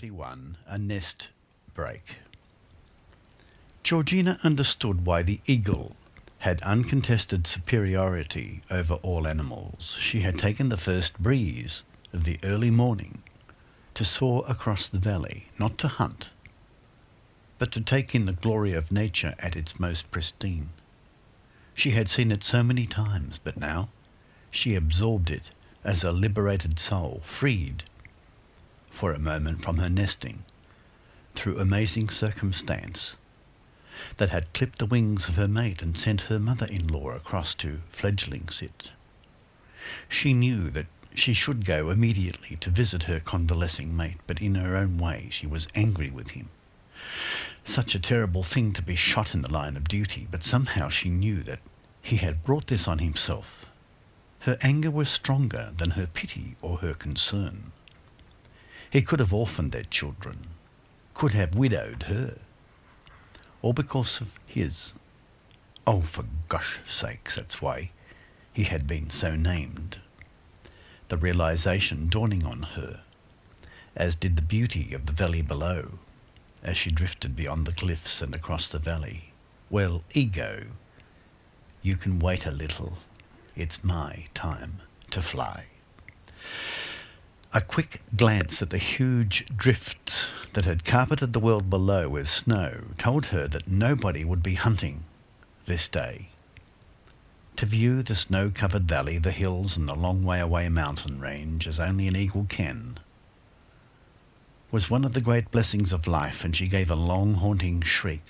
31, A Nest Break. Georgina understood why the eagle had uncontested superiority over all animals. She had taken the first breeze of the early morning to soar across the valley, not to hunt, but to take in the glory of nature at its most pristine. She had seen it so many times, but now she absorbed it as a liberated soul, freed for a moment from her nesting through amazing circumstance that had clipped the wings of her mate and sent her mother-in-law across to fledglings it. She knew that she should go immediately to visit her convalescing mate, but in her own way she was angry with him. Such a terrible thing to be shot in the line of duty, but somehow she knew that he had brought this on himself. Her anger was stronger than her pity or her concern. He could have orphaned their children, could have widowed her, all because of his. Oh, for gosh sakes, that's why he had been so named. The realization dawning on her, as did the beauty of the valley below, as she drifted beyond the cliffs and across the valley. Well, ego, you can wait a little. It's my time to fly. A quick glance at the huge drifts that had carpeted the world below with snow told her that nobody would be hunting this day. To view the snow-covered valley, the hills and the long way away mountain range as only an eagle can was one of the great blessings of life, and she gave a long haunting shriek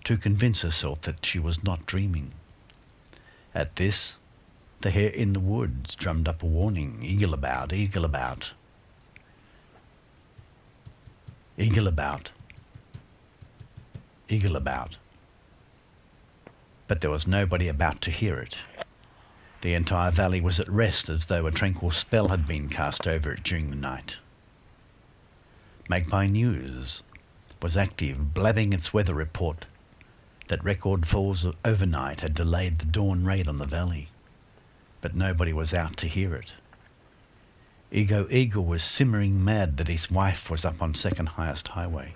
to convince herself that she was not dreaming. At this, the hare in the woods drummed up a warning, eagle about, eagle about. Eagle about. Eagle about. But there was nobody about to hear it. The entire valley was at rest, as though a tranquil spell had been cast over it during the night. Magpie News was active, blabbing its weather report that record falls overnight had delayed the dawn raid on the valley, but nobody was out to hear it. Ego Eagle was simmering mad that his wife was up on second highest highway,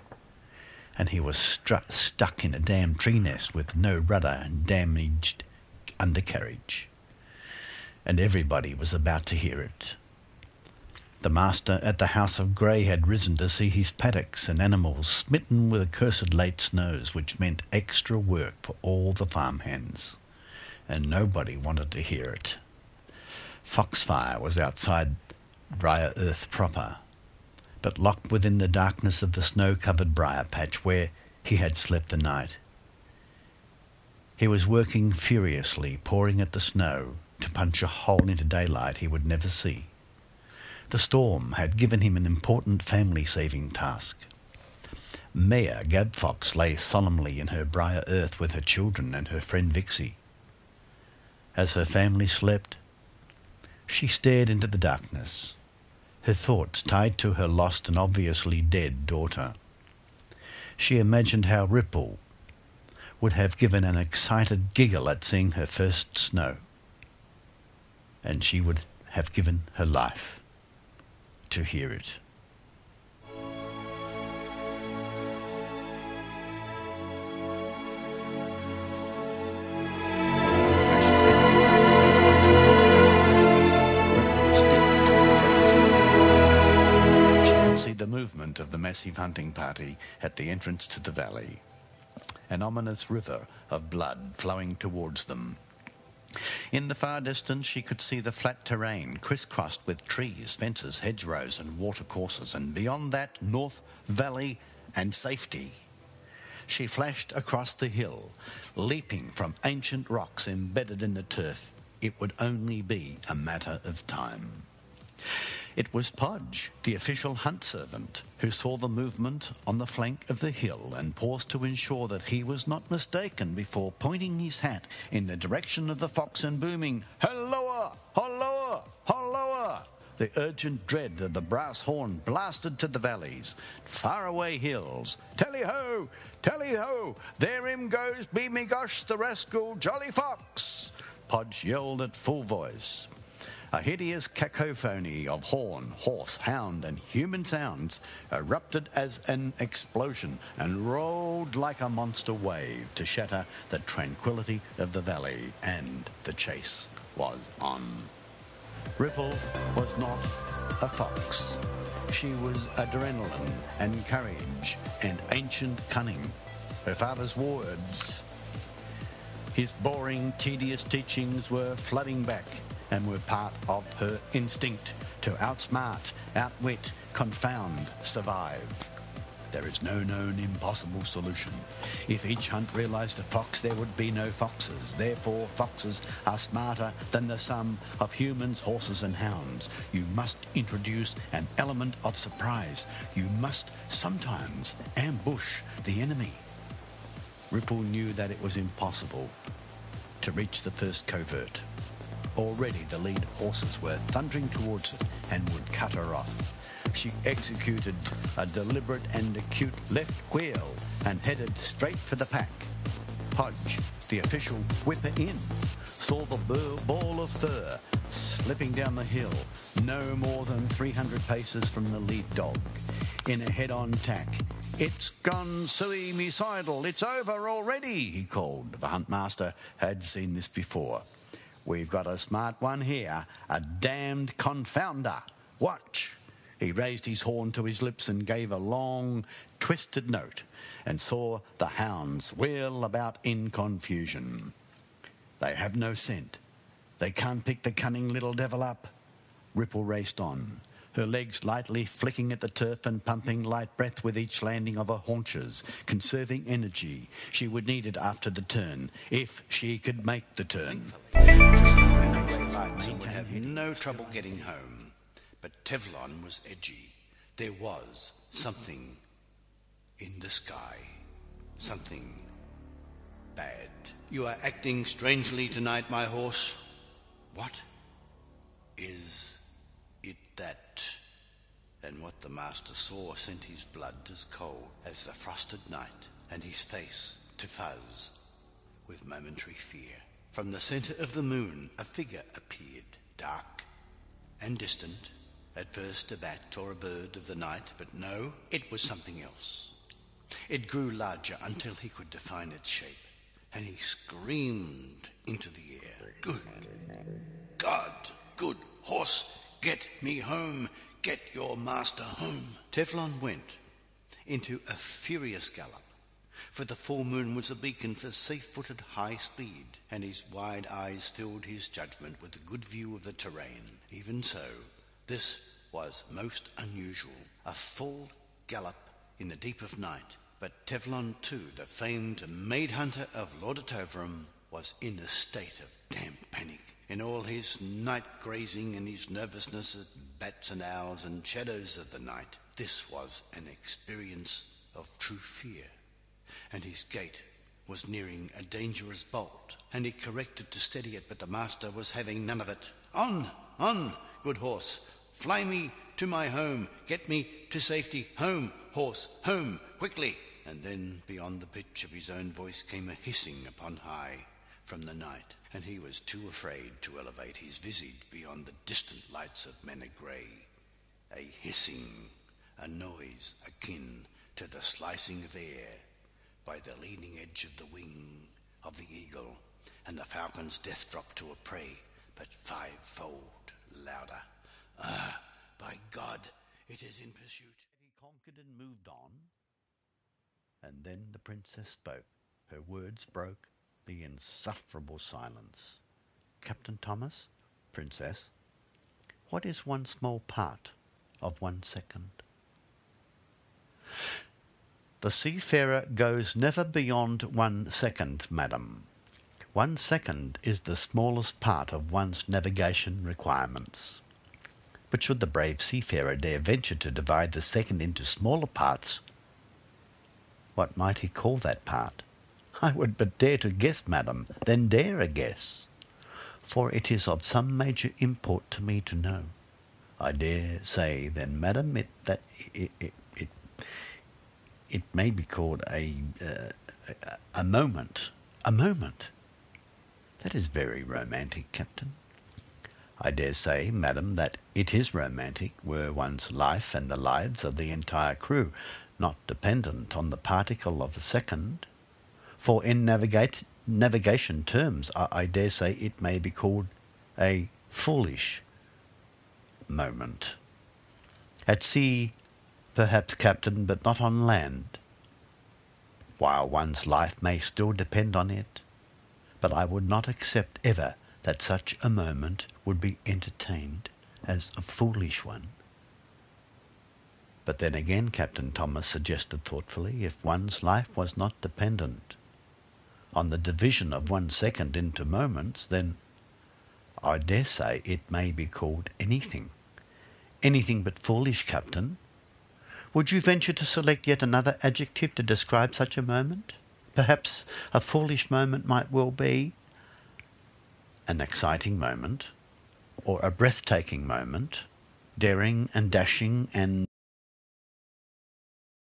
and he was stuck in a damn tree nest with no rudder and damaged undercarriage, and everybody was about to hear it. The master at the House of Grey had risen to see his paddocks and animals smitten with accursed late snows, which meant extra work for all the farmhands, and nobody wanted to hear it. Foxfire was outside Briar Earth proper, but locked within the darkness of the snow-covered briar patch where he had slept the night. He was working furiously, pawing at the snow to punch a hole into daylight he would never see. The storm had given him an important family-saving task. Maya Gabfox lay solemnly in her Briar Earth with her children and her friend Vixie. As her family slept, she stared into the darkness, her thoughts tied to her lost and obviously dead daughter. She imagined how Ripple would have given an excited giggle at seeing her first snow, and she would have given her life to hear it. The movement of the massive hunting party at the entrance to the valley, an ominous river of blood flowing towards them. In the far distance she could see the flat terrain crisscrossed with trees, fences, hedgerows and watercourses, and beyond that North Valley and safety. She flashed across the hill, leaping from ancient rocks embedded in the turf. It would only be a matter of time. It was Podge, the official hunt servant, who saw the movement on the flank of the hill and paused to ensure that he was not mistaken before pointing his hat in the direction of the fox and booming, "Halloa! Halloa! Halloa!" The urgent dread of the brass horn blasted to the valleys, faraway hills. "Tally-ho! Tally-ho! There him goes, be me gosh, the rascal Jolly Fox!" Podge yelled at full voice. A hideous cacophony of horn, horse, hound and human sounds erupted as an explosion and rolled like a monster wave to shatter the tranquility of the valley, and the chase was on. Ripple was not a fox. She was adrenaline and courage and ancient cunning. Her father's words, his boring, tedious teachings were flooding back and were part of her instinct to outsmart, outwit, confound, survive. There is no known impossible solution. If each hunt realized a fox, there would be no foxes. Therefore, foxes are smarter than the sum of humans, horses and hounds. You must introduce an element of surprise. You must sometimes ambush the enemy. Ripple knew that it was impossible to reach the first covert. Already the lead horses were thundering towards it and would cut her off. She executed a deliberate and acute left wheel and headed straight for the pack. Podge, the official whipper-in, saw the ball of fur slipping down the hill, no more than 300 paces from the lead dog. In a head-on tack, "It's gone suicidal, it's over already," he called. The huntmaster had seen this before. "We've got a smart one here, a damned confounder. Watch." He raised his horn to his lips and gave a long, twisted note, and saw the hounds wheel about in confusion. They have no scent. They can't pick the cunning little devil up. Ripple raced on, her legs lightly flicking at the turf and pumping light breath with each landing of her haunches, conserving energy she would need it after the turn, if she could make the turn. They would have no trouble getting home, but Teflon was edgy. There was something in the sky, something bad. "You are acting strangely tonight, my horse. What is it that?" And what the master saw sent his blood as cold as the frosted night, and his face to fuzz with momentary fear. From the centre of the moon a figure appeared, dark and distant, at first a bat or a bird of the night, but no, it was something else. It grew larger until he could define its shape, and he screamed into the air, "Good God, good horse, get me home, get your master home." Teflon went into a furious gallop, for the full moon was a beacon for safe-footed high speed, and his wide eyes filled his judgment with a good view of the terrain. Even so, this was most unusual, a full gallop in the deep of night. But Teflon too, the famed maid hunter of Lord Toverum, was in a state of damn panic. In all his night grazing and his nervousness at bats and owls and shadows of the night, this was an experience of true fear, and his gait was nearing a dangerous bolt, and he corrected to steady it, but the master was having none of it. On, good horse, fly me to my home, get me to safety, home, horse, home, quickly." And then beyond the pitch of his own voice came a hissing upon high from the night, and he was too afraid to elevate his visage beyond the distant lights of Menegray. A hissing, a noise akin to the slicing of air by the leading edge of the wing of the eagle, and the falcon's death drop to a prey, but fivefold louder. "Ah, by God, it is in pursuit." He conquered and moved on, and then the princess spoke. Her words broke the insufferable silence. "Captain Thomas, princess, what is one small part of 1 second?" "The seafarer goes never beyond 1 second, madam. 1 second is the smallest part of one's navigation requirements. But should the brave seafarer dare venture to divide the second into smaller parts, what might he call that part? I would but dare to guess, madam, then dare a guess, for it is of some major import to me to know. I dare say, then, madam, it may be called a moment. A moment. That is very romantic, Captain. I dare say, madam, that it is romantic were one's life and the lives of the entire crew not dependent on the particle of a second. For in navigation terms, I dare say it may be called a foolish moment. At sea, perhaps, captain, but not on land, while one's life may still depend on it. But I would not accept ever that such a moment would be entertained as a foolish one. But then again, Captain Thomas suggested thoughtfully, if one's life was not dependent on the division of 1 second into moments, then I dare say it may be called anything. Anything but foolish, Captain. Would you venture to select yet another adjective to describe such a moment? Perhaps a foolish moment might well be an exciting moment, or a breathtaking moment, daring and dashing and